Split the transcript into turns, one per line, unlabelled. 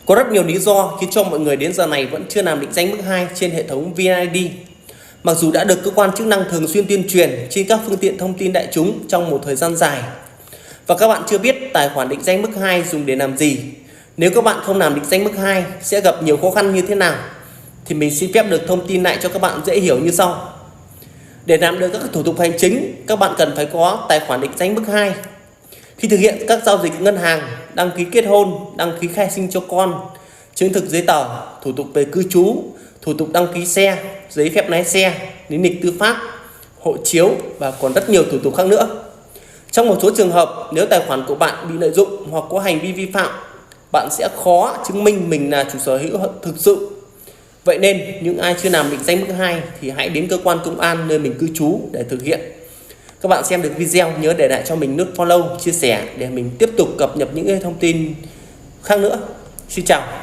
Có rất nhiều lý do khiến cho mọi người đến giờ này vẫn chưa làm định danh mức 2 trên hệ thống VNeid. Mặc dù đã được cơ quan chức năng thường xuyên tuyên truyền trên các phương tiện thông tin đại chúng trong một thời gian dài. Và các bạn chưa biết tài khoản định danh mức 2 dùng để làm gì. Nếu các bạn không làm định danh mức 2 sẽ gặp nhiều khó khăn như thế nào, thì mình xin phép được thông tin lại cho các bạn dễ hiểu như sau. Để làm được các thủ tục hành chính, các bạn cần phải có tài khoản định danh mức 2. Khi thực hiện các giao dịch ngân hàng, đăng ký kết hôn, đăng ký khai sinh cho con, chứng thực giấy tờ, thủ tục về cư trú, thủ tục đăng ký xe, giấy phép lái xe, lý lịch tư pháp, hộ chiếu và còn rất nhiều thủ tục khác nữa. Trong một số trường hợp, nếu tài khoản của bạn bị lợi dụng hoặc có hành vi vi phạm, bạn sẽ khó chứng minh mình là chủ sở hữu thực sự. Vậy nên, những ai chưa làm định danh mức 2 thì hãy đến cơ quan công an nơi mình cư trú để thực hiện. Các bạn xem được video nhớ để lại cho mình nút follow, chia sẻ để mình tiếp tục cập nhật những thông tin khác nữa. Xin chào.